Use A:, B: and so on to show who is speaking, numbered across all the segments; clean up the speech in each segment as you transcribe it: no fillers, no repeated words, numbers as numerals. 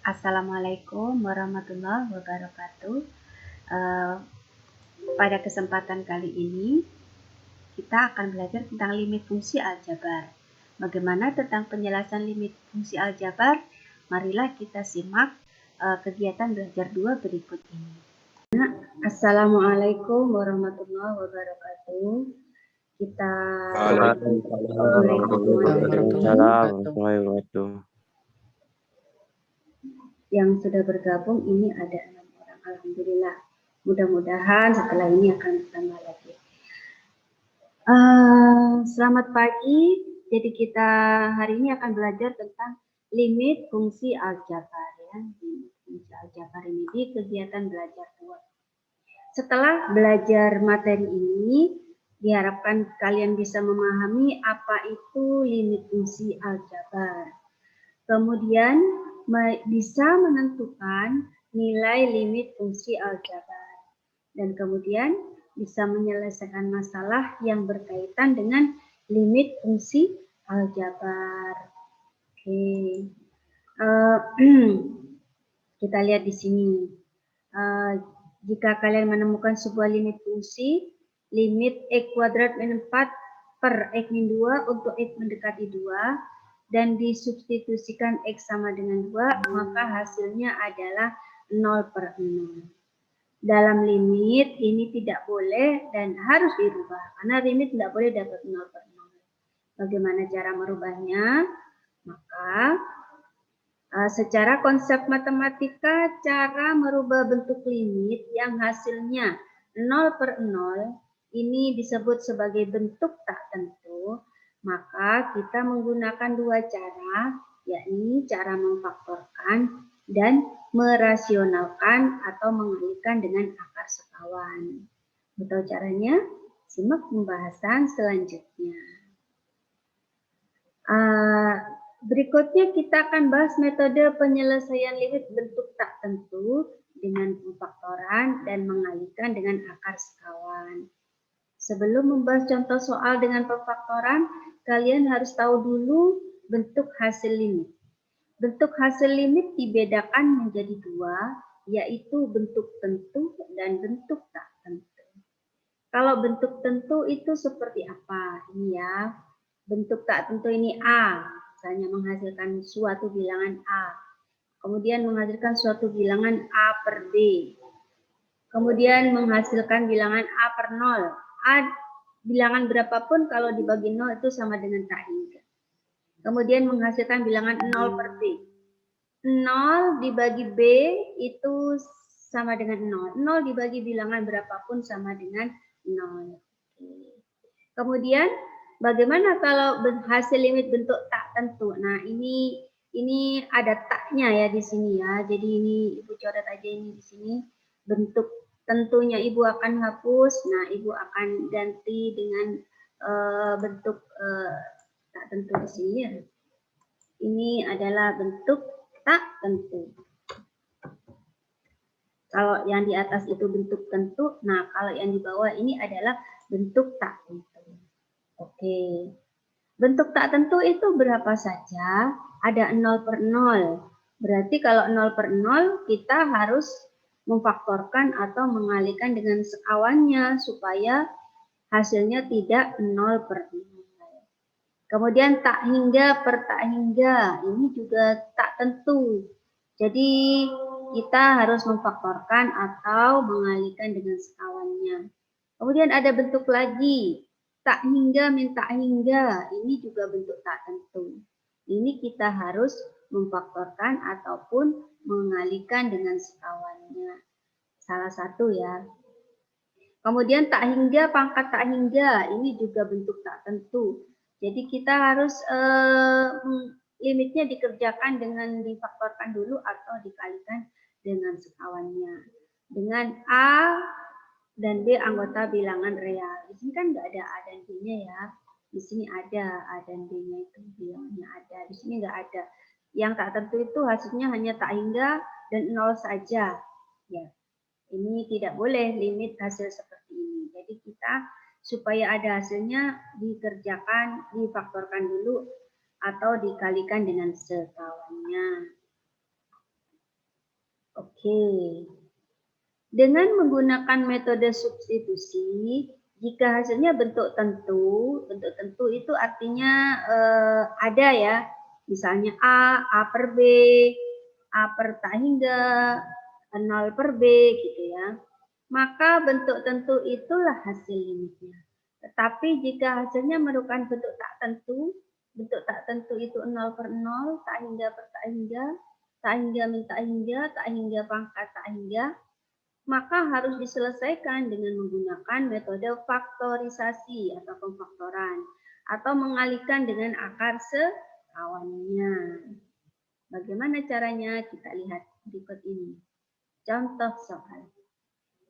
A: Assalamualaikum warahmatullahi wabarakatuh. Eh, Pada kesempatan kali ini, kita akan belajar tentang limit fungsi aljabar. Bagaimana tentang penjelasan limit fungsi aljabar? Marilah kita simak kegiatan belajar 2 berikut ini. Assalamualaikum warahmatullahi wabarakatuh. Kita mulai yang sudah bergabung ini ada 6 orang. Alhamdulillah. Mudah-mudahan setelah ini akan bertambah lagi. Selamat pagi. Jadi kita hari ini akan belajar tentang limit fungsi aljabar ya. Fungsi aljabar ini di kegiatan belajar 2. Setelah belajar materi ini, diharapkan kalian bisa memahami apa itu limit fungsi aljabar. Kemudian bisa menentukan nilai limit fungsi aljabar. Dan kemudian bisa menyelesaikan masalah yang berkaitan dengan limit fungsi aljabar. Oke. Kita lihat di sini. Jika kalian menemukan sebuah limit fungsi, limit X kuadrat min 4 per X min 2 untuk X mendekati 2, dan disubstitusikan X sama dengan 2, maka hasilnya adalah 0/0. Dalam limit ini tidak boleh dan harus dirubah, karena limit tidak boleh dapat 0/0. Bagaimana cara merubahnya? Maka secara konsep matematika, cara merubah bentuk limit yang hasilnya 0/0 ini disebut sebagai bentuk tak tentu. Maka kita menggunakan 2 cara, yakni cara memfaktorkan dan merasionalkan atau mengalihkan dengan akar sekawan. Betul caranya? Simak pembahasan selanjutnya. Berikutnya kita akan bahas metode penyelesaian limit bentuk tak tentu dengan pemfaktoran dan mengalihkan dengan akar sekawan. Sebelum membahas contoh soal dengan pemfaktoran, kalian harus tahu dulu bentuk hasil limit. Bentuk hasil limit dibedakan menjadi 2, yaitu bentuk tentu dan bentuk tak tentu. Kalau bentuk tentu itu seperti apa? Ini ya. Bentuk tak tentu ini A, misalnya menghasilkan suatu bilangan A. Kemudian menghasilkan suatu bilangan A per B. Kemudian menghasilkan bilangan A per 0. A bilangan berapapun kalau dibagi 0 itu sama dengan tak hingga. Kemudian menghasilkan bilangan 0 per B. 0 dibagi B itu sama dengan 0. 0 dibagi bilangan berapapun sama dengan 0. Kemudian bagaimana kalau hasil limit bentuk tak tentu? Nah, ini ada taknya ya di sini ya. Jadi ini Ibu coret aja ini di sini. Bentuk tentunya Ibu akan hapus. Nah, Ibu akan ganti dengan bentuk tak tentu di sini ya. Ini adalah bentuk tak tentu. Kalau yang di atas itu bentuk tentu, nah kalau yang di bawah ini adalah bentuk tak tentu. Oke. Bentuk tak tentu itu berapa saja? Ada 0/0. Berarti kalau 0/0 kita harus memfaktorkan atau mengalihkan dengan sekawannya supaya hasilnya tidak 0/0. Kemudian tak hingga per tak hingga, ini juga tak tentu. Jadi kita harus memfaktorkan atau mengalihkan dengan sekawannya. Kemudian ada bentuk lagi, tak hingga min tak hingga, ini juga bentuk tak tentu. Ini kita harus memfaktorkan ataupun mengalihkan dengan sekawannya. Salah satu ya. Kemudian tak hingga pangkat tak hingga, ini juga bentuk tak tentu. Jadi kita harus limitnya dikerjakan dengan difaktorkan dulu atau dikalikan dengan sekawannya. Dengan A dan B anggota bilangan real. Di sini kan nggak ada A dan B-nya ya. Di sini ada A dan B-nya itu bilangannya ada. Di sini nggak ada. Yang tak tentu itu hasilnya hanya tak hingga dan 0 saja. Ya. Ini tidak boleh limit hasil seperti ini. Jadi kita supaya ada hasilnya dikerjakan, difaktorkan dulu atau dikalikan dengan sekawannya. Oke. Dengan menggunakan metode substitusi, jika hasilnya bentuk tentu itu artinya ada ya, misalnya A per B, A per tak hingga, 0 per B gitu ya. Maka bentuk tentu itulah hasil limitnya. Tetapi jika hasilnya merupakan bentuk tak tentu itu 0 per 0, tak hingga per tak hingga min tak hingga pangkat tak hingga, maka harus diselesaikan dengan menggunakan metode faktorisasi atau pemfaktoran atau mengalihkan dengan akar sekawannya. Bagaimana caranya? Kita lihat berikut ini. Contoh soal.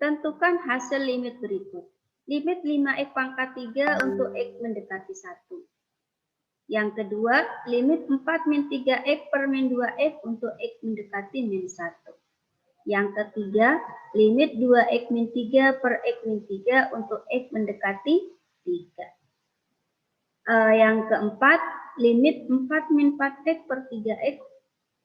A: Tentukan hasil limit berikut. Limit 5x pangkat 3 untuk x mendekati 1. Yang kedua, limit 4 min 3x per min 2x untuk x mendekati min 1. Yang ketiga, limit 2x min 3 per x min 3 untuk x mendekati 3. Yang keempat, limit 4 min 4x per 3x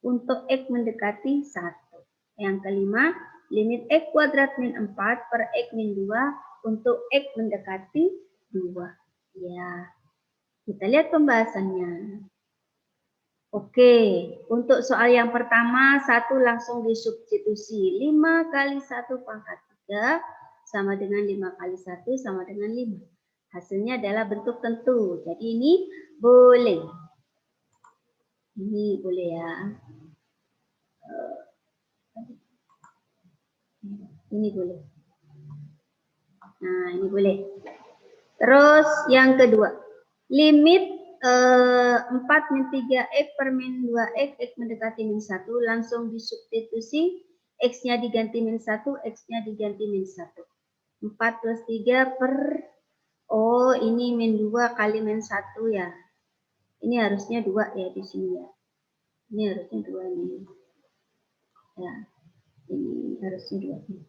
A: untuk x mendekati 1. Yang kelima, limit x kuadrat min 4 per x min 2 untuk x mendekati 2. Ya, kita lihat pembahasannya. Oke, untuk soal yang pertama, 1 langsung disubstitusi. 5 kali 1 pangkat 3 sama dengan 5 kali 1 sama dengan 5. Hasilnya adalah bentuk tentu. Jadi ini boleh. Ini boleh ya. Ini boleh. Nah, ini boleh. Terus yang kedua, limit 4 min 3x per min 2x, x mendekati min 1, langsung disubstitusi, x-nya diganti min 1, x-nya diganti min 1. 4 plus 3 per, oh ini min 2 kali min 1 ya. Ini harusnya 2 ya di sini ya. Ini harusnya 2 nih. Ya, ini harusnya 2 nih.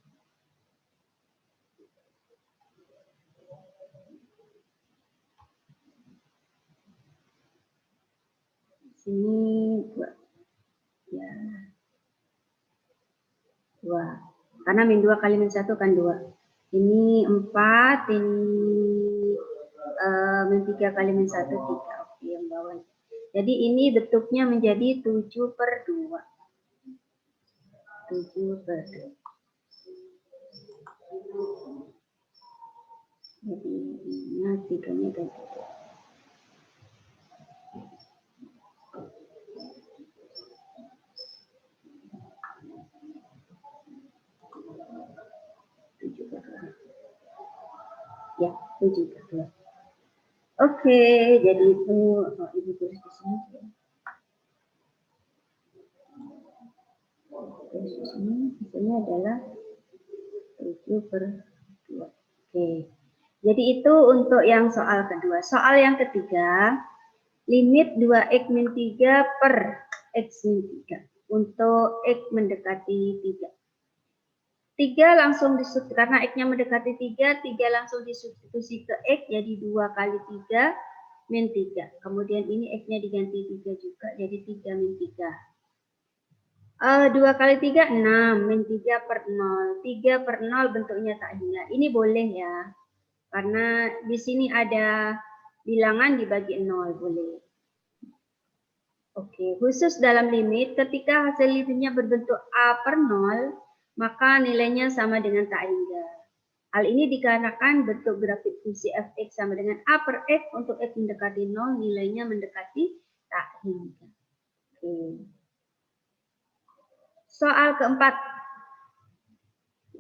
A: Sini 2. Ya. 2. Karena min 2 kali min 1 kan 2. Ini 4, ini min 3 kali min 1, 3. Oke, yang bawah. Jadi ini bentuknya menjadi 7 per 2. 7 per 2. Jadi ini 3-nya ganti. Ya, 7 per 2. Oke, jadi itu Ibu tulis di sini. Tulis di sini, hasilnya adalah 7 per 2. Oke, jadi itu untuk yang soal kedua. Soal yang ketiga, limit 2x min 3 per x min 3 untuk x mendekati 3. 3 langsung disubstitusi, karena x-nya mendekati 3, 3 langsung disubstitusi ke x, jadi 2 kali 3 min 3. Kemudian ini x-nya diganti 3 juga, jadi 3 min 3. 2 kali 3, 6, min 3 per 0. 3 per 0 bentuknya tak hingga. Ini boleh ya, karena di sini ada bilangan dibagi 0, boleh. Oke, khusus dalam limit, ketika hasil limitnya berbentuk A per 0, maka nilainya sama dengan tak hingga. Hal ini dikarenakan bentuk grafik fungsi fx sama dengan A per x untuk x mendekati 0, nilainya mendekati tak hingga. Oke. Soal keempat.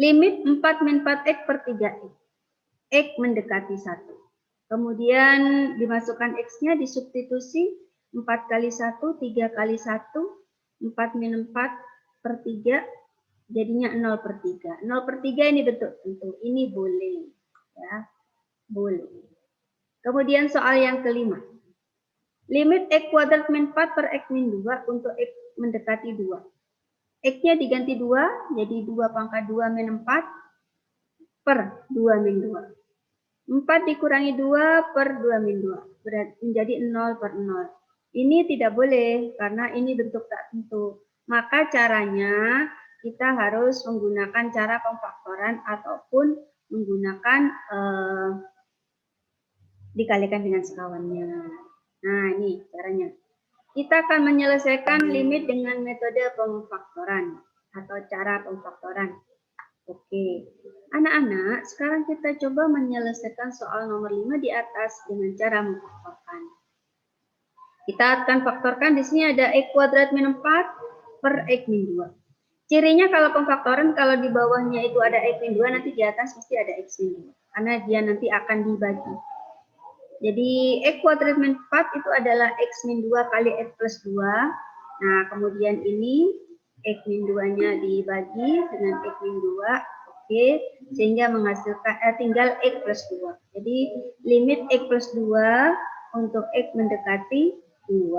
A: Limit 4 min 4x per 3x. X mendekati 1. Kemudian dimasukkan x-nya, disubstitusi 4 kali 1, 3 kali 1, 4 min 4 per 3, jadinya 0 per 3. 0 per 3 ini bentuk tentu, ini boleh. Ya, boleh. Kemudian soal yang kelima. Limit x kuadrat min 4 per x min 2 untuk x mendekati 2. X-nya diganti 2, jadi 2 pangkat 2 min 4 per 2 min 2. 4 dikurangi 2 per 2 min 2, berarti menjadi 0 per 0. Ini tidak boleh, karena ini bentuk tak tentu. Maka caranya kita harus menggunakan cara pemfaktoran ataupun menggunakan dikalikan dengan sekawannya. Nah, ini caranya. Kita akan menyelesaikan limit dengan metode pemfaktoran atau cara pemfaktoran. Oke, anak-anak, sekarang kita coba menyelesaikan soal nomor 5 di atas dengan cara memfaktorkan. Kita akan faktorkan di sini ada X kuadrat min 4 per X min 2. Cirinya kalau pemfaktoran, kalau di bawahnya itu ada X min 2, nanti di atas pasti ada X min 2. Karena dia nanti akan dibagi. Jadi X kuadrat min 4 itu adalah X min 2 kali X plus 2. Nah, kemudian ini X min 2-nya dibagi dengan X min 2. Oke, sehingga menghasilkan tinggal X plus 2. Jadi limit X plus 2 untuk X mendekati 2.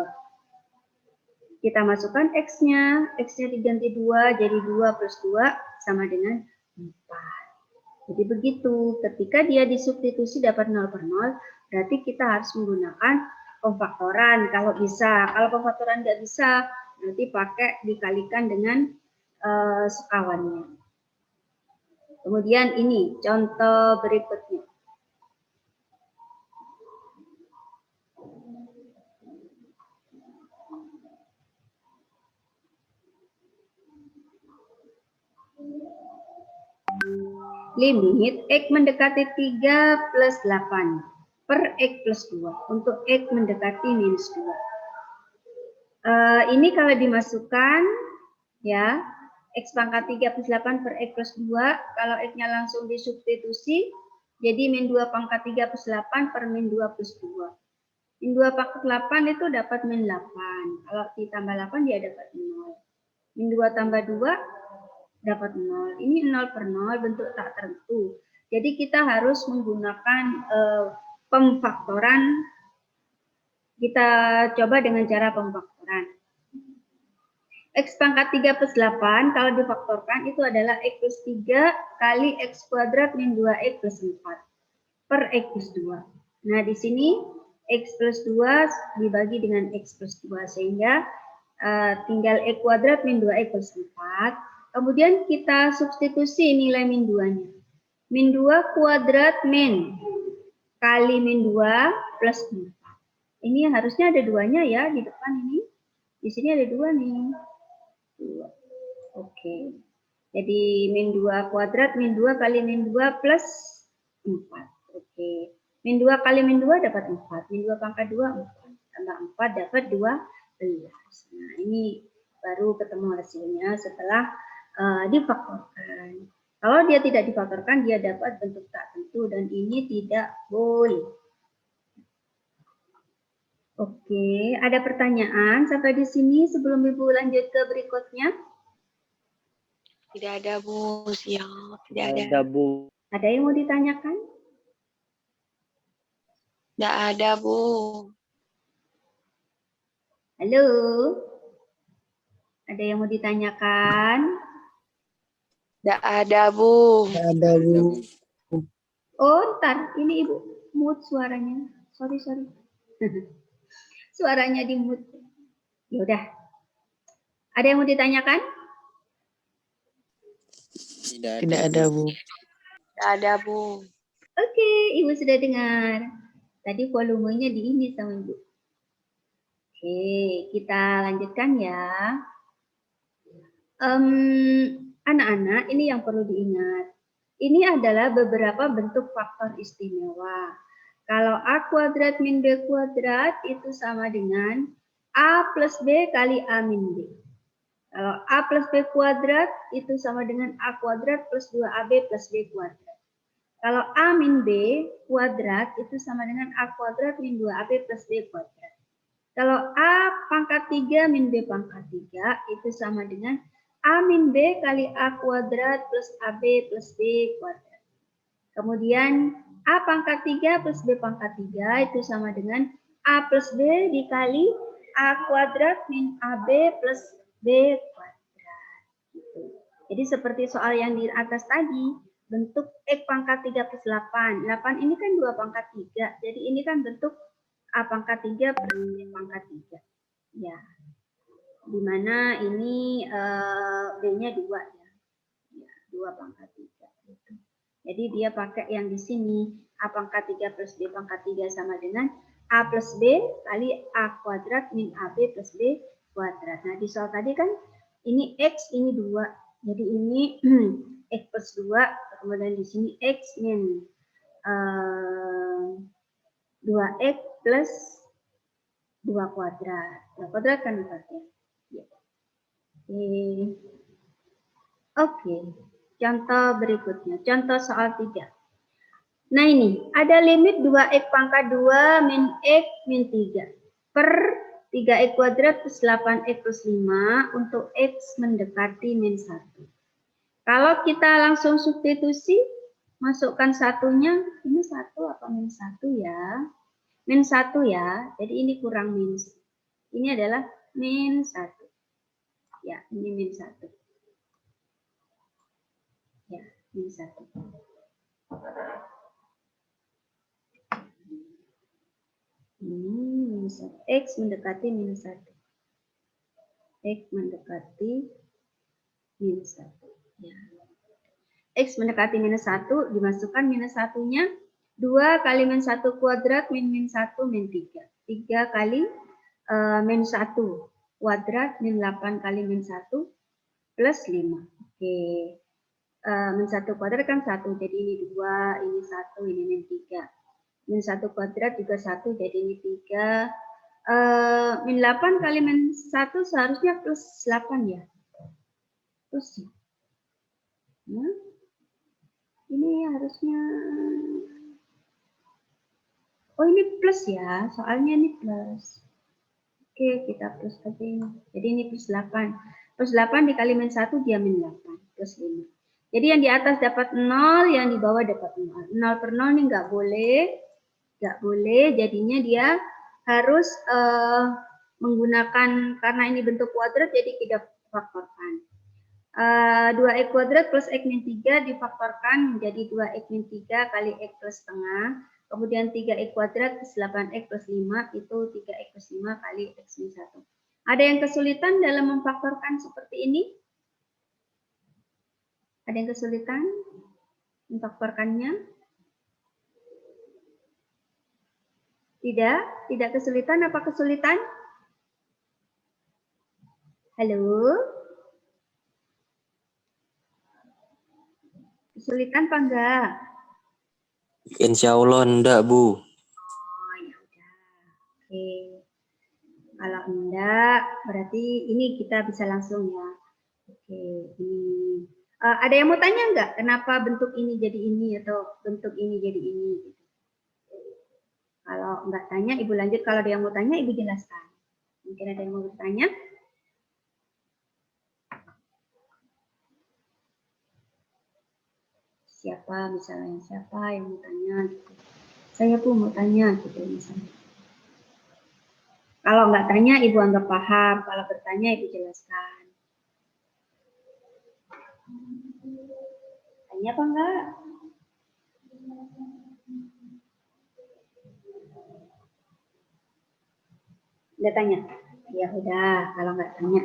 A: Kita masukkan X-nya diganti 2, jadi 2 plus 2 sama dengan 4. Jadi begitu, ketika dia disubstitusi dapat 0 per 0, berarti kita harus menggunakan pemfaktoran kalau bisa. Kalau pemfaktoran nggak bisa, nanti pakai dikalikan dengan sekawannya. Kemudian ini contoh berikutnya. Limit X mendekati 3 plus 8 per X plus 2 untuk X mendekati minus 2. Ini kalau dimasukkan ya, X pangkat 3 plus 8 per X plus 2, kalau X-nya langsung disubstitusi, jadi min 2 pangkat 3 plus 8 per min 2 plus 2. Min 2 pangkat 8 itu dapat min 8. Kalau ditambah 8 dia dapat 0. Min 2 tambah 2 dapat 0. Ini 0 per 0 bentuk tak tentu. Jadi kita harus menggunakan pemfaktoran. Kita coba dengan cara pemfaktoran. X pangkat 3 plus 8 kalau difaktorkan itu adalah X plus 3 kali X kuadrat min 2X plus 4 per X plus 2. Nah, di sini X plus 2 dibagi dengan X plus 2 sehingga tinggal X kuadrat min 2X plus 4. Kemudian kita substitusi nilai min 2-nya. Min 2 kuadrat min kali min 2 plus 4. Ini harusnya ada 2-nya ya di depan ini. Di sini ada 2 nih. 2. Oke. Jadi min 2 kuadrat min 2 kali min 2 plus 4. Oke. Min 2 kali min 2 dapat 4. Min 2 pangkat 2 4. Tambah 4 dapat 12. Nah, ini baru ketemu hasilnya setelah difaktorkan. Kalau dia tidak difaktorkan, dia dapat bentuk tak tentu dan ini tidak boleh. Oke, ada pertanyaan sampai di sini sebelum Ibu lanjut ke berikutnya?
B: Tidak ada, Bu. Siap, tidak
C: ada, Bu.
A: Ada yang mau ditanyakan?
B: Tidak ada, Bu.
A: Halo? Ada yang mau ditanyakan?
B: Tidak ada, Bu.
C: Tidak ada, Bu.
A: Oh, ntar. Ini Ibu mute suaranya. Sorry. Suaranya di mute. Yaudah. Ada yang mau ditanyakan?
C: Tidak ada, Bu.
B: Tidak ada, Bu.
A: Oke, Ibu sudah dengar. Tadi volumenya di ini sama Ibu. Oke, kita lanjutkan ya. Anak-anak, ini yang perlu diingat. Ini adalah beberapa bentuk faktor istimewa. Kalau A kuadrat min B kuadrat itu sama dengan A plus B kali A min B. Kalau A plus B kuadrat itu sama dengan A kuadrat plus 2AB plus B kuadrat. Kalau A min B kuadrat itu sama dengan A kuadrat min 2AB plus B kuadrat. Kalau A pangkat 3 min B pangkat 3 itu sama dengan A min B kali A kuadrat plus AB plus B kuadrat. Kemudian A pangkat 3 plus B pangkat 3 itu sama dengan A plus B dikali A kuadrat min AB plus B kuadrat. Gitu. Jadi seperti soal yang di atas tadi, bentuk X pangkat 3 plus 8. 8 ini kan 2 pangkat 3. Jadi ini kan bentuk A pangkat 3 plus B pangkat 3. Ya. Dimana ini D-nya 2 ya. Ya, 2 pangkat 3 gitu. Jadi dia pakai yang di sini A pangkat 3 plus B pangkat 3 sama dengan A plus B kali A kuadrat min AB plus B kuadrat. Nah di soal tadi kan ini X ini 2. Jadi ini X plus 2. Kemudian di sini X min 2X plus 2 kuadrat. 2 kuadrat kan 4 ya. Ya. Oke. Contoh berikutnya. Contoh soal 3. Nah ini, ada limit 2x pangkat 2 min x min 3 per 3x kuadrat plus 8x plus 5 untuk x mendekati min 1. Kalau kita langsung substitusi, masukkan satunya, ini 1 apa min 1 ya? Min 1 ya, jadi ini kurang minus. Ini adalah min 1. Ya, ini min 1. Ya, min 1. Ini minus 1. X mendekati minus 1. X mendekati minus 1. Ya. X mendekati minus 1, dimasukkan minus 1-nya. 2 kali min 1 kuadrat min 1 min 3. 3 kali min 1 kuadrat min 8 kali min 1 plus 5. Oke. Min 1 kuadrat kan 1, jadi ini 2, ini 1, ini min 3. Min 1 kuadrat juga 1, jadi ini 3. Min 8 kali min 1 seharusnya plus 8 ya. Plus ya. Nah, ini harusnya. Oh ini plus ya, soalnya ini plus. Oke, kita plus aja ini. Jadi ini plus 8. Plus 8 dikali min 1 dia min 8. Plus 5. Jadi yang di atas dapat 0, yang di bawah dapat 0. 0 per 0 ini nggak boleh. Nggak boleh, jadinya dia harus menggunakan, karena ini bentuk kuadrat, jadi kita faktorkan. 2x kuadrat plus x min 3 difaktorkan menjadi 2x min 3 kali x plus setengah. Kemudian 3x kuadrat plus 8x plus 5 itu 3x plus 5 kali x min 1. Ada yang kesulitan dalam memfaktorkan seperti ini? Ada yang kesulitan memfaktorkannya? Tidak? Tidak kesulitan? Apa kesulitan? Halo? Kesulitan apa enggak?
C: Insya Allah enggak, Bu.
A: Oh ya udah. Oke. Kalau enggak, berarti ini kita bisa langsung ya. Oke, ini. Ada yang mau tanya enggak? Kenapa bentuk ini jadi ini atau bentuk ini jadi ini? Gitu. Kalau enggak tanya, Ibu lanjut. Kalau ada yang mau tanya, Ibu jelaskan. Mungkin ada yang mau bertanya? Siapa misalnya, siapa yang mau tanya? Gitu. Saya pun mau tanya, gitu misalnya. Kalau enggak tanya, Ibu anggap paham. Kalau bertanya, Ibu jelaskan. Tanya apa enggak? Udah tanya? Ya udah, kalau nggak tanya.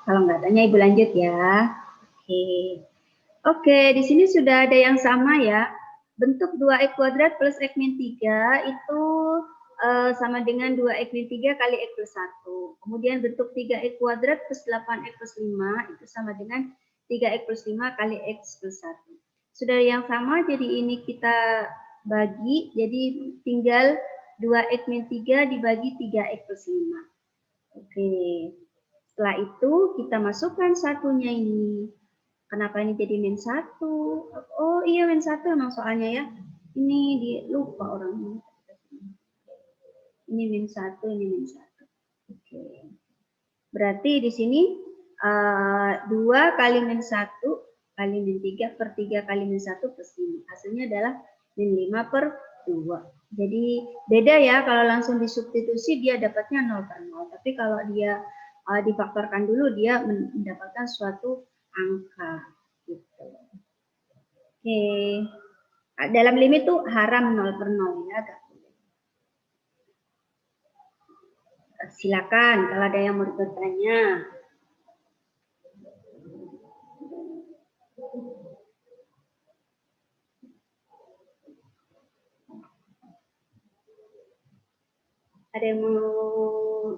A: Kalau nggak tanya, Ibu lanjut ya. Oke. Oke, di sini sudah ada yang sama ya. Bentuk 2x kuadrat plus x min 3 itu sama dengan 2x min 3 kali x plus 1. Kemudian bentuk 3x kuadrat plus 8x plus 5 itu sama dengan 3x plus 5 kali x plus 1. Sudah yang sama, jadi ini kita bagi, jadi tinggal 2x min 3 dibagi 3x plus 5. Oke, setelah itu kita masukkan satunya ini. Kenapa ini jadi min 1? Oh iya min 1 emang soalnya ya. Ini lupa orang ini. Ini min 1, ini min 1. Oke. Berarti di sini 2 kali min 1 kali min 3 per 3 kali min 1 plus 5. Hasilnya adalah min 5 per 2. Jadi beda ya, kalau langsung disubstitusi dia dapatnya 0 per 0. Tapi kalau dia difaktorkan dulu dia mendapatkan suatu angka. Gitu. Oke. Dalam limit tuh haram 0 per 0 ya. Silakan kalau ada yang mau bertanya. Ada yang mau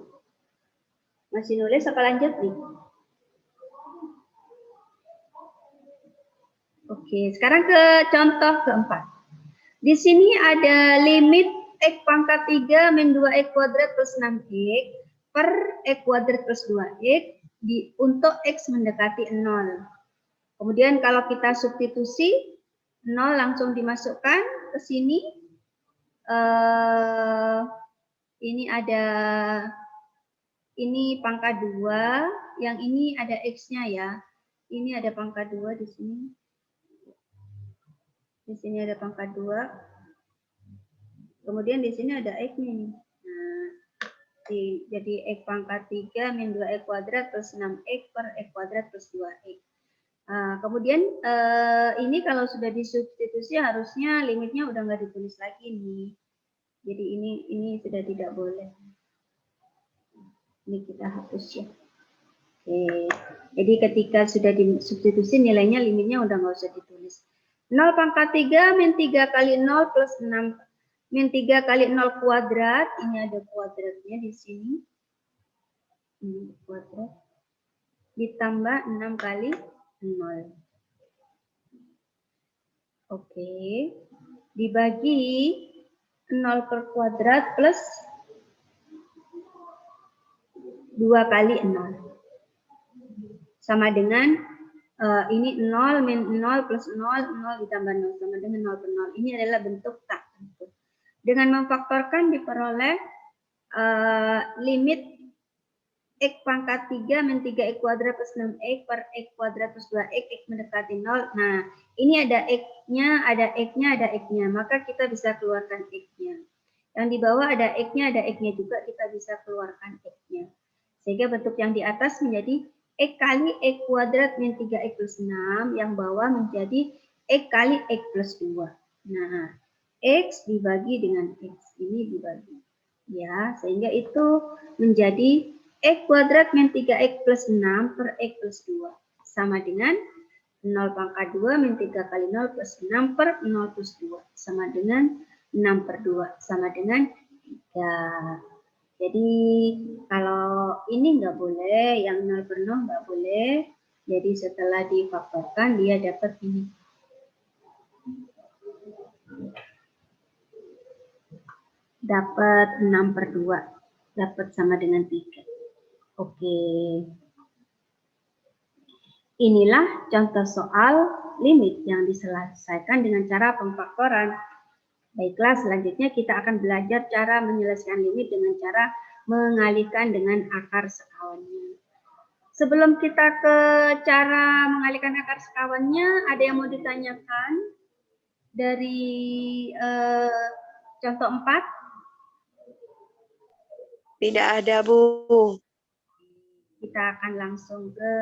A: masih nulis apa lanjut nih? Oke, sekarang ke contoh keempat. Di sini ada limit X pangkat 3 min 2X kuadrat plus 6X per X kuadrat plus 2X untuk X mendekati 0. Kemudian kalau kita substitusi, 0 langsung dimasukkan ke sini. Ini ada, ini pangkat 2, yang ini ada X-nya ya. Ini ada pangkat 2 di sini. Di sini ada pangkat 2. Kemudian di sini ada X-nya nih. Nah, jadi X pangkat 3 min 2X kuadrat plus 6X per X kuadrat plus 2X. Kemudian ini kalau sudah disubstitusi harusnya limitnya udah nggak ditulis lagi nih. Jadi ini sudah tidak boleh. Ini kita hapus ya. Oke. Jadi ketika sudah disubstitusi nilainya limitnya udah nggak usah ditulis. 0 pangkat 3 min 3 kali 0 plus 6 min 3 kali 0 kuadrat. Ini ada kuadratnya di sini. Ini kuadrat. Ditambah 6 kali 0. Oke. Dibagi 0 per kuadrat plus 2 kali 0. Sama dengan ini 0 min 0 plus 0, 0 ditambah 0 sama dengan 0 per 0. Ini adalah bentuk tak tentu. Dengan memfaktorkan diperoleh limit X pangkat 3 min 3X kuadrat plus 6X per X kuadrat plus 2X, X mendekati 0. Nah, ini ada X-nya, ada X-nya, ada X-nya. Maka kita bisa keluarkan X-nya. Yang di bawah ada X-nya, ada X-nya juga, kita bisa keluarkan X-nya. Sehingga bentuk yang di atas menjadi X kali X kuadrat min 3X plus 6, yang bawah menjadi X kali X plus 2. Nah, X dibagi dengan X, ini dibagi. Ya, sehingga itu menjadi X kuadrat min 3X plus 6 per X plus 2. Sama dengan 0 pangkat 2 min 3 kali 0 plus 6 per 0 plus 2. Sama dengan 6 per 2. Sama dengan 3. Jadi kalau ini nggak boleh, yang 0 per 0 nggak boleh. Jadi setelah difaktorkan dia dapat ini. Dapat 6 per 2. Dapat sama dengan 3. Oke. Inilah contoh soal limit yang diselesaikan dengan cara pemfaktoran. Baiklah, selanjutnya kita akan belajar cara menyelesaikan limit dengan cara mengalihkan dengan akar sekawannya. Sebelum kita ke cara mengalihkan akar sekawannya, ada yang mau ditanyakan dari contoh 4?
B: Tidak ada, Bu.
A: Kita akan langsung ke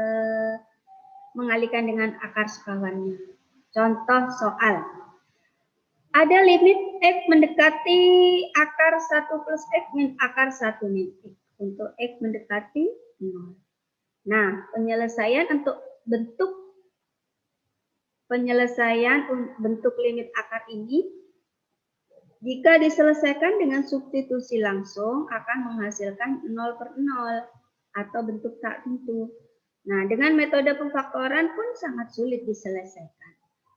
A: mengalihkan dengan akar sekawannya. Contoh soal. Ada limit X mendekati akar 1 plus X min akar 1 min X. Untuk X mendekati 0. Nah, penyelesaian untuk bentuk limit akar ini, jika diselesaikan dengan substitusi langsung akan menghasilkan 0 per 0 atau bentuk tak tentu. Nah, dengan metode pemfaktoran pun sangat sulit diselesaikan.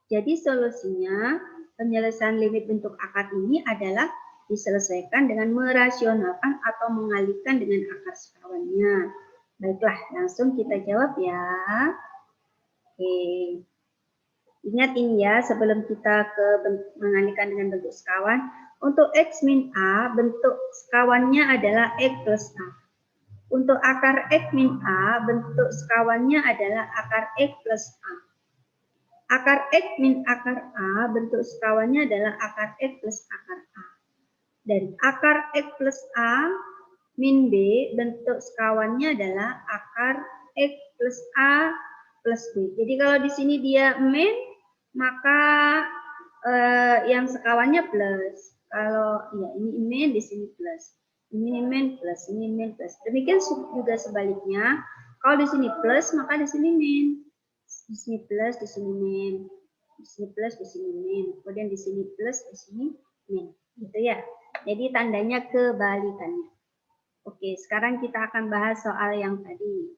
A: Jadi solusinya penyelesaian limit bentuk akar ini adalah diselesaikan dengan merasionalkan atau mengalihkan dengan akar sekawannya. Baiklah, langsung kita jawab ya. Oke. Ingat ini ya, sebelum kita ke mengalihkan dengan bentuk sekawan, untuk X min A, bentuk sekawannya adalah X plus A. Untuk akar X min A, bentuk sekawannya adalah akar X plus A. Akar X min akar A, bentuk sekawannya adalah akar X plus akar A. Dan akar X plus A min B, bentuk sekawannya adalah akar X plus A plus B. Jadi kalau di sini dia min, maka yang sekawannya plus. Kalau ya ini min, di sini plus. Ini min plus, ini min plus. Demikian juga sebaliknya. Kalau di sini plus, maka di sini min. Di sini plus, di sini min. Di sini plus, di sini min. Kemudian di sini plus, di sini min. Gitu ya. Jadi tandanya kebalikannya. Oke, sekarang kita akan bahas soal yang tadi.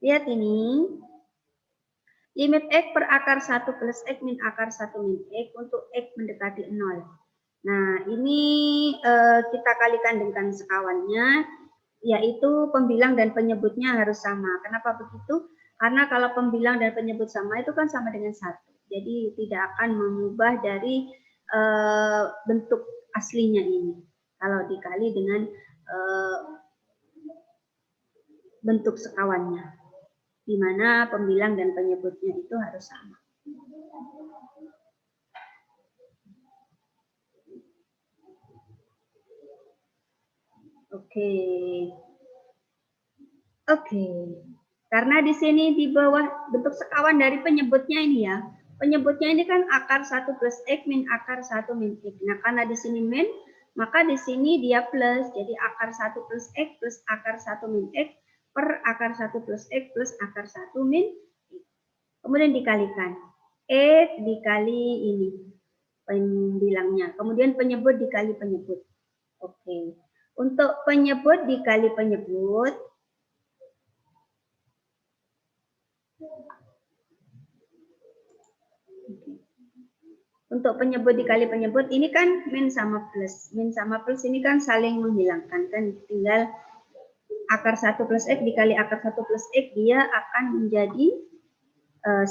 A: Lihat ini. Limit X per akar 1 plus X min akar 1 min X untuk X mendekati 0. Nah, ini kita kalikan dengan sekawannya, yaitu pembilang dan penyebutnya harus sama. Kenapa begitu? Karena kalau pembilang dan penyebut sama itu kan sama dengan 1. Jadi tidak akan mengubah dari bentuk aslinya ini. Kalau dikali dengan bentuk sekawannya, di mana pembilang dan penyebutnya itu harus sama. Oke. Karena di sini di bawah bentuk sekawan dari penyebutnya ini ya. Penyebutnya ini kan akar 1 plus X min akar 1 min X. Nah, karena di sini min, maka di sini dia plus. Jadi akar 1 plus X plus akar 1 min X per akar 1 plus X plus akar 1 min X. Kemudian dikalikan. X dikali ini pembilangnya. Kemudian penyebut dikali penyebut. Oke. Untuk penyebut dikali penyebut, untuk penyebut dikali penyebut, ini kan min sama plus. Min sama plus ini kan saling menghilangkan. Kan tinggal akar 1 plus X dikali akar 1 plus X, dia akan menjadi 1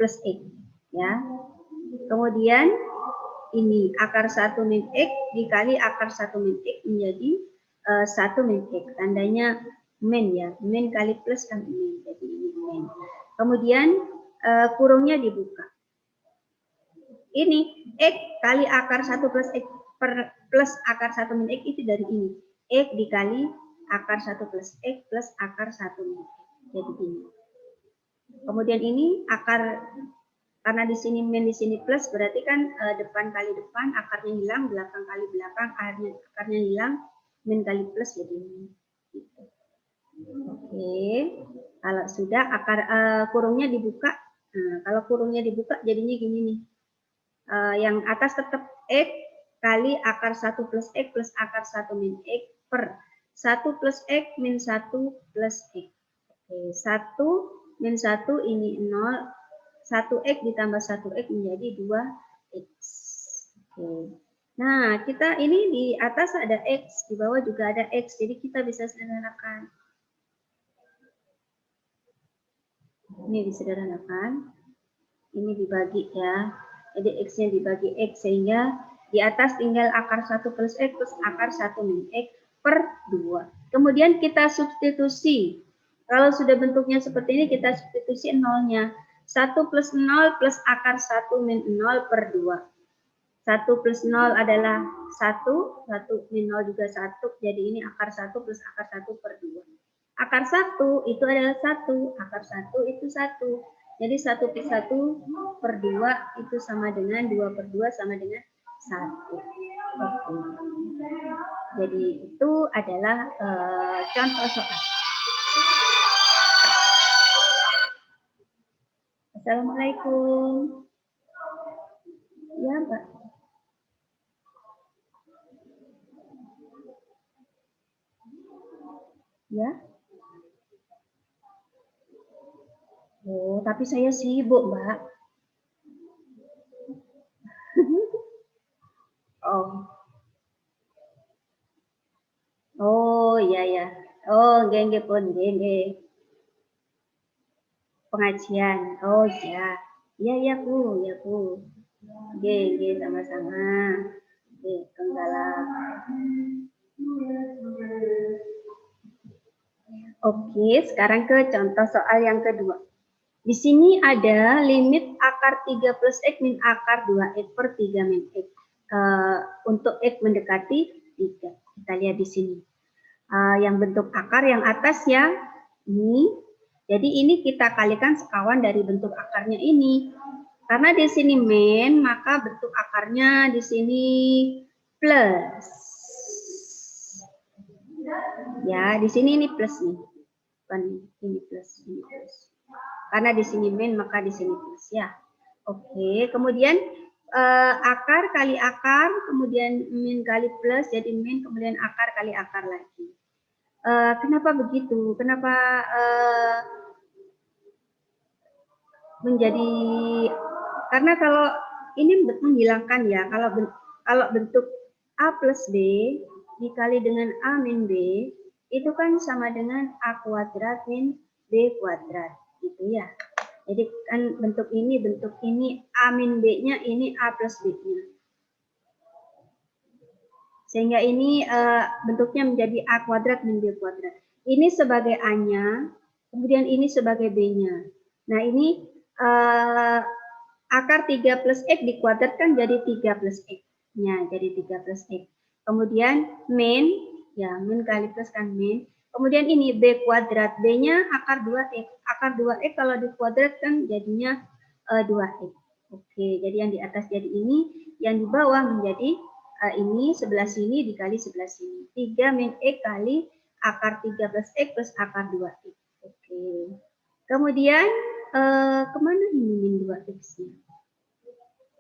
A: plus X. Ya. Kemudian ini akar 1 min X dikali akar 1 min X menjadi 1 min X. Tandanya min ya. Min kali plus kan min. Jadi ini min. Kemudian kurungnya dibuka. Ini X kali akar 1 plus X plus akar 1 min X itu dari ini. X dikali akar 1 plus X plus akar 1 min X. Jadi ini. Kemudian ini akar, karena di sini min, di sini plus, berarti kan depan kali depan, akarnya hilang, belakang kali belakang, akarnya hilang, min kali plus jadi ini. Gitu. Oke, kalau sudah akar kurungnya dibuka. Nah, kalau kurungnya dibuka jadinya gini nih. Yang atas tetap X kali akar 1 plus X plus akar 1 min X per 1 plus X min 1 plus X. Oke, 1 min 1 ini 0, 1X ditambah 1X menjadi 2X. Oke. Nah, kita ini di atas ada X, di bawah juga ada X, jadi kita bisa sederhanakan. Ini disederhanakan. Ini dibagi ya. Jadi X-nya dibagi X, sehingga di atas tinggal akar 1 plus X plus akar 1 min X per 2. Kemudian kita substitusi. Kalau sudah bentuknya seperti ini, kita substitusi nolnya. 1 plus 0 plus akar 1 min 0 per 2. 1 plus 0 adalah 1, 1 min 0 juga 1, jadi ini akar 1 plus akar 1 per 2. Akar 1 itu adalah 1, akar 1 itu 1. Jadi 1 plus 1 per 2 itu sama dengan 2 per 2 sama dengan 1. Oke. Jadi itu adalah contoh soal. Assalamualaikum. Ya, Mbak. Ya. Oh, tapi saya sibuk, Mbak. Oh, iya ya. Oh, nggih pun, nggih. Pengajian. Oh, iya. Iya, Bu, ya, Bu. Nggih, sama-sama. Nggih, tenggala. Oke, sekarang ke contoh soal yang kedua. Di sini ada limit akar 3 plus X min akar 2X per 3 min X. Untuk X mendekati 3. Kita lihat di sini. Yang bentuk akar yang atas ya, ini. Jadi ini kita kalikan sekawan dari bentuk akarnya ini. Karena di sini min, maka bentuk akarnya di sini plus. Ya, di sini ini plus nih. Bukan ini plus, ini plus. Karena di sini min maka di sini plus ya. Oke, kemudian akar kali akar, kemudian min kali plus jadi min, kemudian akar kali akar lagi. Kenapa begitu? Kenapa menjadi, karena kalau ini menghilangkan ya, kalau bentuk A plus B dikali dengan A min B itu kan sama dengan A kuadrat min B kuadrat gitu ya. Jadi kan bentuk ini A min B-nya, ini A plus B-nya. Sehingga ini bentuknya menjadi A kuadrat min B kuadrat. Ini sebagai A-nya, kemudian ini sebagai B-nya. Nah ini akar 3 plus X dikuadratkan jadi 3 plus X-nya, jadi 3 plus X. Kemudian min, ya min kali plus kan min. Kemudian ini B kuadrat, B-nya akar 2X. Akar 2X kalau dikuadratkan jadinya 2X. Oke, jadi yang di atas jadi ini, yang di bawah menjadi ini sebelah sini dikali sebelah sini. 3 min X kali akar 3 plus X plus akar 2X. Oke. Kemudian kemana ini min 2X-nya?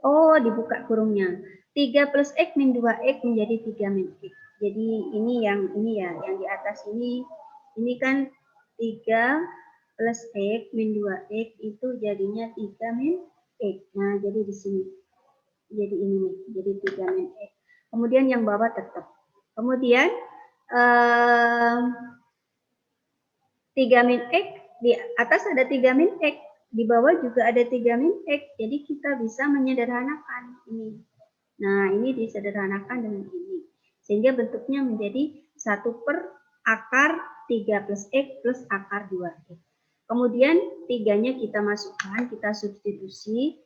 A: Oh, dibuka kurungnya. 3 plus X min 2X menjadi 3 min X. Jadi ini ya, yang di atas ini kan 3 plus X min 2X itu jadinya 3 min X. Nah, jadi di sini. Jadi ini nih, jadi 3 min X. Kemudian yang bawah tetap. Kemudian 3 min X, di atas ada 3 min X, di bawah juga ada 3 min X. Jadi kita bisa menyederhanakan ini. Nah, ini disederhanakan dengan ini. Sehingga bentuknya menjadi 1 per akar 3 plus X plus akar 2X. Kemudian 3-nya kita masukkan, kita substitusi.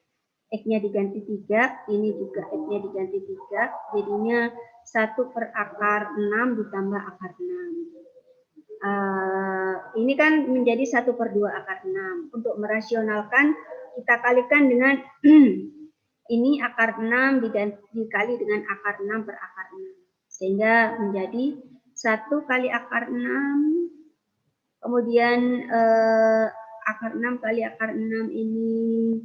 A: X-nya diganti 3, ini juga X-nya diganti 3. Jadinya 1 per akar 6 ditambah akar 6. Ini kan menjadi 1 per 2 akar 6. Untuk merasionalkan, kita kalikan dengan ini akar 6 dikali dengan akar 6 per akar 6. Sehingga menjadi 1 kali akar 6. Kemudian akar 6 kali akar 6 ini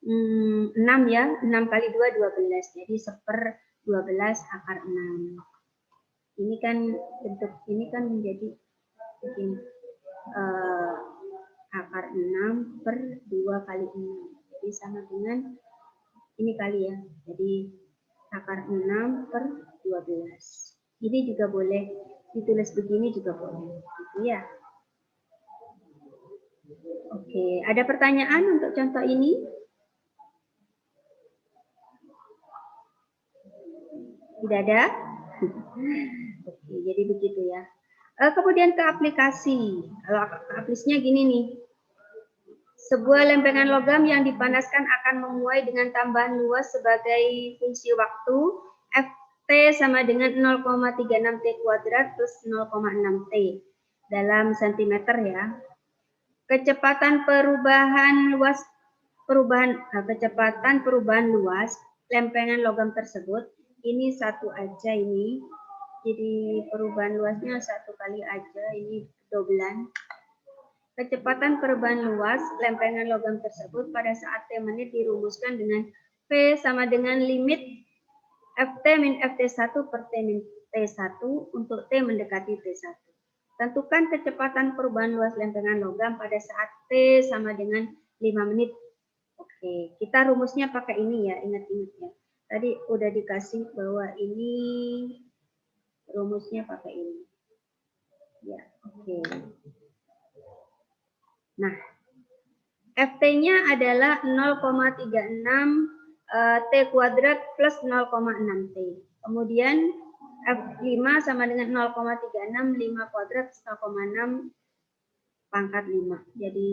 A: 6 ya. 6 kali 2, 12. Jadi 1/12 akar 6. Ini kan bentuk, ini kan menjadi begini. Akar 6 per 2 kali 6. Jadi sama dengan ini kali ya. Jadi akar 6 per 12. Ini juga boleh ditulis begini juga boleh. Gitu ya. Oke, ada pertanyaan untuk contoh ini? Tidak ada? Oke, jadi begitu ya. Kemudian ke aplikasi. Kalau aplikasinya gini nih. Sebuah lempengan logam yang dipanaskan akan menguai dengan tambahan luas sebagai fungsi waktu. Ft sama dengan 0,36 T kuadrat plus 0,6 T dalam sentimeter ya. Kecepatan perubahan luas lempengan logam tersebut ini satu aja ini. Jadi perubahan luasnya satu kali aja, ini doblan. Kecepatan perubahan luas lempengan logam tersebut pada saat T menit dirumuskan dengan P sama dengan limit Ft min Ft1 per T min T1 untuk T mendekati T1. Tentukan kecepatan perubahan luas lempengan logam pada saat T sama dengan 5 menit. Oke, kita rumusnya pakai ini ya, ingat-ingat ya. Tadi udah dikasih bahwa ini rumusnya pakai ini. Ya, oke. Nah, Ft-nya adalah 0,36 T kuadrat plus 0,6 T. Kemudian F5 sama dengan 0,36, 5 kuadrat 0,6 pangkat 5. Jadi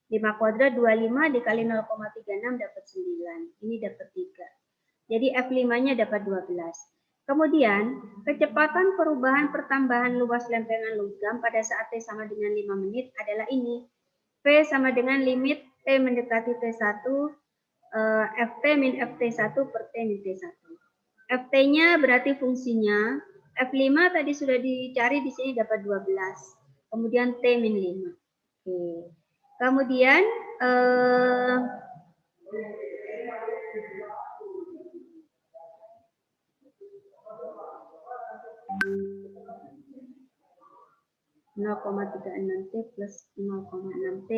A: 5 kuadrat 25 dikali 0,36 dapat 9. Ini dapat 3. Jadi F5-nya dapat 12. Kemudian, kecepatan perubahan pertambahan luas lempengan logam pada saat T sama dengan 5 menit adalah ini. P sama dengan limit T mendekati T1, Ft min Ft1 per T min T1. Ft-nya berarti fungsinya, F5 tadi sudah dicari di sini dapat 12. Kemudian T min 5. Oke. Kemudian eh, (0,36 T plus 0,6 T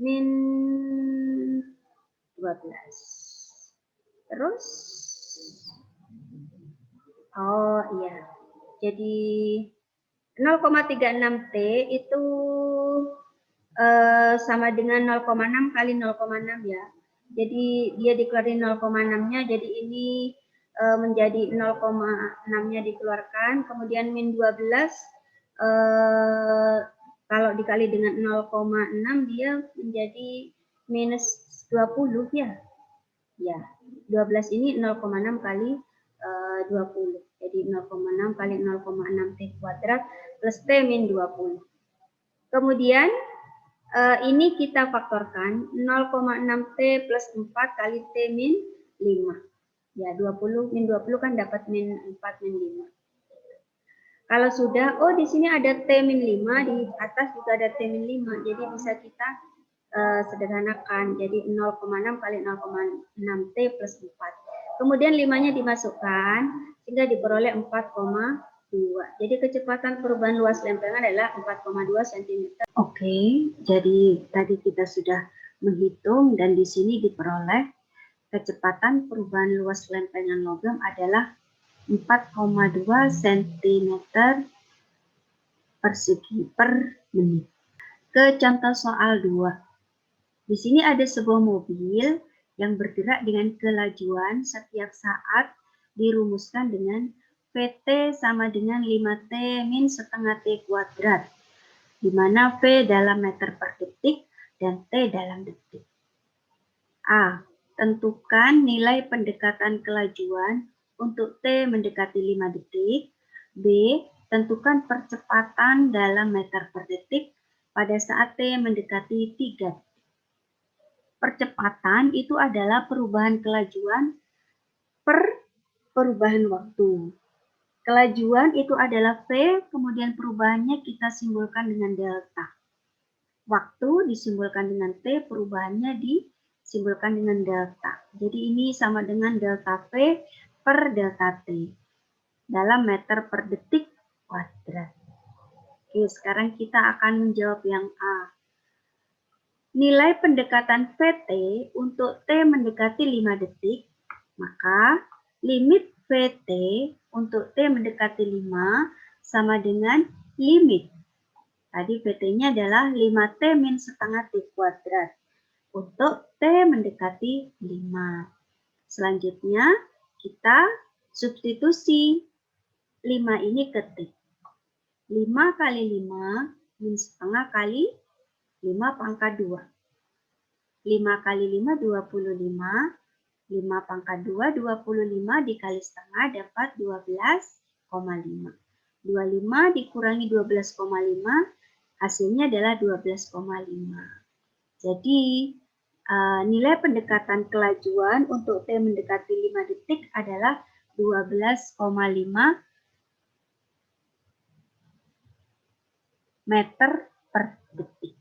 A: min 12. Terus, oh iya, jadi 0,36 T itu sama dengan 0,6 kali 0,6 ya. Jadi dia dikeluarin 0,6-nya, jadi ini menjadi 0,6-nya dikeluarkan, kemudian min 12 kalau dikali dengan 0,6 dia menjadi minus 20 ya. Ya, 12 ini 0,6 kali 20. Jadi 0,6 kali 0,6 T kuadrat plus T min 20. Kemudian ini kita faktorkan 0,6 T plus 4 kali T min 5. Ya, 20 min 20 kan dapat min 4 min 5. Kalau sudah, oh di sini ada T min 5, di atas juga ada T min 5. Jadi bisa kita sederhanakan. Jadi 0,6 kali 0,6 T plus 4. Kemudian 5-nya dimasukkan, sehingga diperoleh 4,2. Jadi kecepatan perubahan luas lempengan adalah 4,2 cm. Oke, jadi tadi kita sudah menghitung dan di sini diperoleh kecepatan perubahan luas lempengan logam adalah 4,2 cm persegi per menit. Ke contoh soal 2. Di sini ada sebuah mobil yang bergerak dengan kelajuan setiap saat dirumuskan dengan Vt sama dengan 5T min setengah T kuadrat, di mana V dalam meter per detik dan T dalam detik. A. Tentukan nilai pendekatan kelajuan untuk T mendekati 5 detik. B. Tentukan percepatan dalam meter per detik pada saat T mendekati 3 detik. Percepatan itu adalah perubahan kelajuan per perubahan waktu. Kelajuan itu adalah V, kemudian perubahannya kita simbolkan dengan delta. Waktu disimbolkan dengan T, perubahannya disimbolkan dengan delta. Jadi ini sama dengan delta V per delta T dalam meter per detik kuadrat. Oke, sekarang kita akan menjawab yang A. Nilai pendekatan Vt untuk T mendekati 5 detik, maka limit Vt untuk T mendekati 5 sama dengan limit. Tadi Vt-nya adalah 5T min setengah T kuadrat untuk T mendekati 5. Selanjutnya kita substitusi 5 ini ke T. 5 kali 5 min setengah kali 5 pangkat 2. 5 kali 5, 25. 5 pangkat 2, 25 dikali setengah dapat 12,5. 25 dikurangi 12,5, hasilnya adalah 12,5. Jadi, nilai pendekatan kelajuan untuk T mendekati 5 detik adalah 12,5 meter per detik.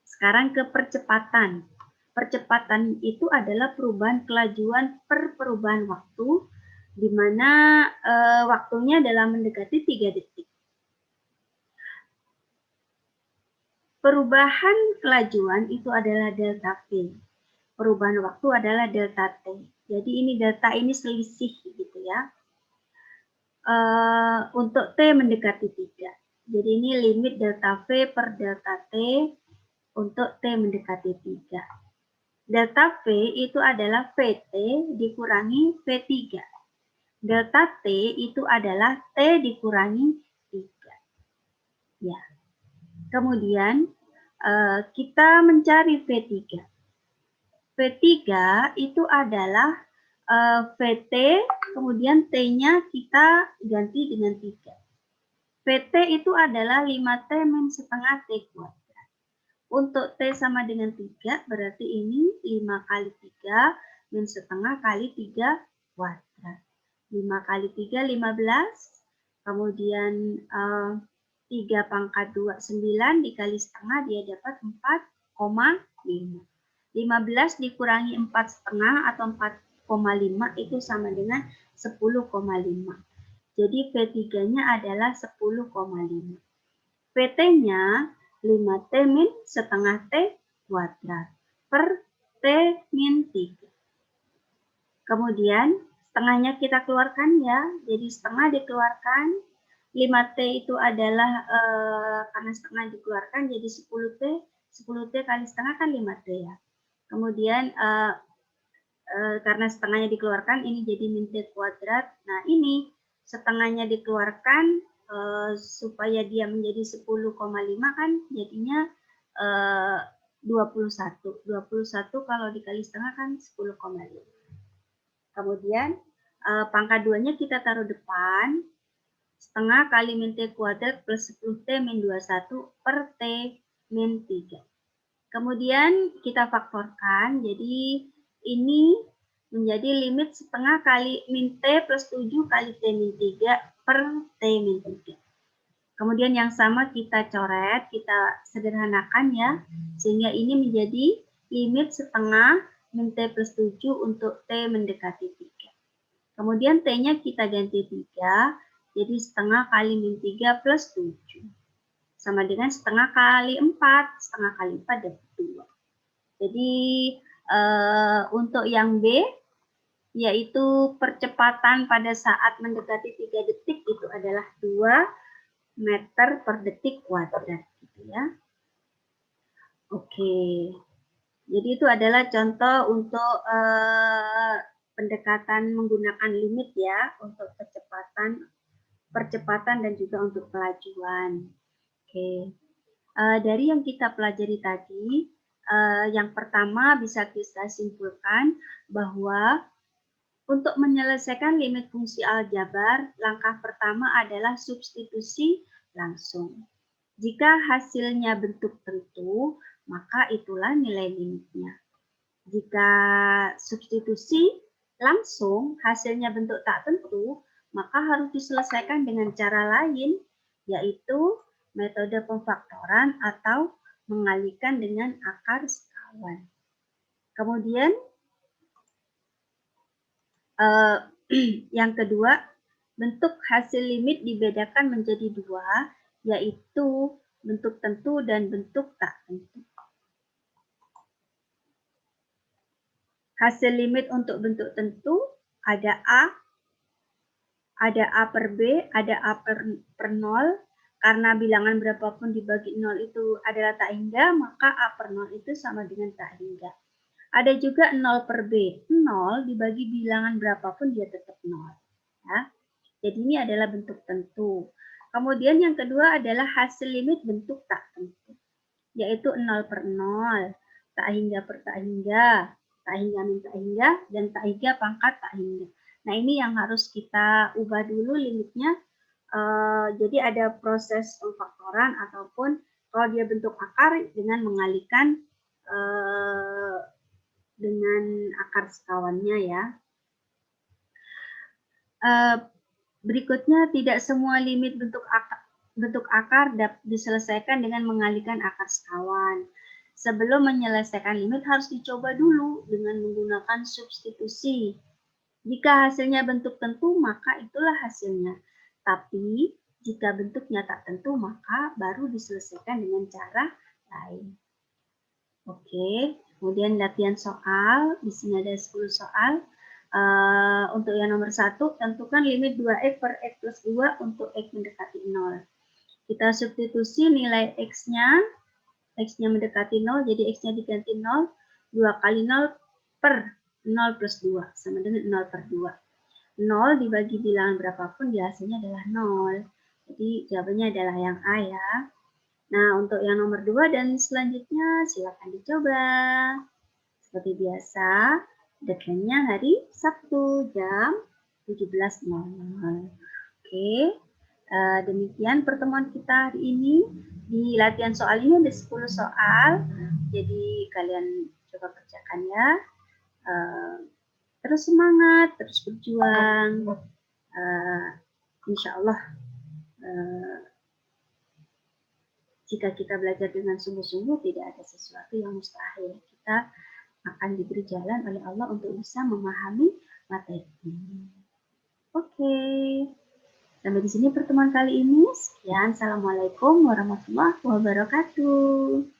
A: Sekarang ke percepatan. Percepatan itu adalah perubahan kelajuan per perubahan waktu, di mana waktunya dalam mendekati 3 detik. Perubahan kelajuan itu adalah delta V. Perubahan waktu adalah delta T. Jadi ini delta ini selisih gitu ya. Untuk T mendekati 3. Jadi ini limit delta V per delta T untuk T mendekati 3. Delta V itu adalah Vt dikurangi V3. Delta T itu adalah T dikurangi 3. Ya. Kemudian kita mencari V3. V3 itu adalah Vt, kemudian T-nya kita ganti dengan 3. Vt itu adalah 5T min setengah T kuadrat. Untuk T sama dengan 3, berarti ini 5 kali 3 min setengah kali 3 kuadrat. 5 kali 3, 15. Kemudian 3 pangkat 2, 9 dikali setengah dia dapat 4,5. 15 dikurangi 4 setengah atau 4,5 itu sama dengan 10,5. Jadi P3-nya adalah 10,5. PT-nya 5T min setengah T kuadrat per T min 3. Kemudian setengahnya kita keluarkan ya, jadi setengah dikeluarkan. 5T itu adalah karena setengah dikeluarkan jadi 10T. 10T kali setengah kan 5T ya. Kemudian karena setengahnya dikeluarkan ini jadi min T kuadrat. Nah ini setengahnya dikeluarkan supaya dia menjadi 10,5 kan jadinya 21. 21 kalau dikali setengah kan 10,5. Kemudian pangkat 2-nya kita taruh depan. Setengah kali min T kuadrat plus 10T min 21 per T min 3. Kemudian kita faktorkan, jadi ini menjadi limit setengah kali min T plus 7 kali T min 3 per T min 3. Kemudian yang sama kita coret, kita sederhanakan ya, sehingga ini menjadi limit setengah min T plus 7 untuk T mendekati 3. Kemudian T-nya kita ganti 3, jadi setengah kali min 3 plus 7. Sama dengan setengah kali 4. Setengah kali 4 dapat 2. Jadi untuk yang B, yaitu percepatan pada saat mendekati 3 detik itu adalah 2 meter per detik kuadrat. Gitu ya. Oke. Jadi itu adalah contoh untuk pendekatan menggunakan limit ya, untuk percepatan dan juga untuk kelajuan. Oke. Dari yang kita pelajari tadi, yang pertama bisa kita simpulkan bahwa untuk menyelesaikan limit fungsi aljabar, langkah pertama adalah substitusi langsung. Jika hasilnya bentuk tentu, maka itulah nilai limitnya. Jika substitusi langsung hasilnya bentuk tak tentu, maka harus diselesaikan dengan cara lain, yaitu metode pemfaktoran atau mengalihkan dengan akar sekawan. Kemudian yang kedua, bentuk hasil limit dibedakan menjadi 2, yaitu bentuk tentu dan bentuk tak tentu. Hasil limit untuk bentuk tentu ada A per B, ada A per 0. Karena bilangan berapapun dibagi 0 itu adalah tak hingga, maka A per 0 itu sama dengan tak hingga. Ada juga 0 per B. 0 dibagi bilangan berapapun dia tetap 0. Ya. Jadi ini adalah bentuk tentu. Kemudian yang kedua adalah hasil limit bentuk tak tentu, yaitu 0 per 0, tak hingga per tak hingga, tak hingga min tak hingga, dan tak hingga pangkat tak hingga. Nah ini yang harus kita ubah dulu limitnya. Jadi ada proses pemfaktoran ataupun kalau dia bentuk akar dengan mengalihkan dengan akar sekawannya ya. Berikutnya, tidak semua limit bentuk akar dapat diselesaikan dengan mengalihkan akar sekawan. Sebelum menyelesaikan limit harus dicoba dulu dengan menggunakan substitusi. Jika hasilnya bentuk tentu, maka itulah hasilnya. Tapi jika bentuknya tak tentu, maka baru diselesaikan dengan cara lain. Oke, kemudian latihan soal. Di sini ada 10 soal. Untuk yang nomor 1, tentukan limit 2x per x plus 2 untuk x mendekati 0. Kita substitusi nilai x-nya mendekati 0, jadi x-nya diganti 0, 2 kali 0 per 0 plus 2, sama dengan 0 per 2. 0 dibagi bilangan berapapun, dia hasilnya adalah 0. Jadi jawabannya adalah yang A ya. Nah, untuk yang nomor 2 dan selanjutnya silakan dicoba. Seperti biasa, deadline-nya hari Sabtu jam 17.00. Oke, demikian pertemuan kita hari ini. Di latihan soal ini ada 10 soal, jadi kalian coba kerjakan ya. Terus semangat, terus berjuang. Insya Allah jika kita belajar dengan sungguh-sungguh, tidak ada sesuatu yang mustahil. Kita akan diberi jalan oleh Allah untuk bisa memahami materi ini. Oke. Sampai di sini pertemuan kali ini. Sekian. Assalamualaikum warahmatullahi wabarakatuh.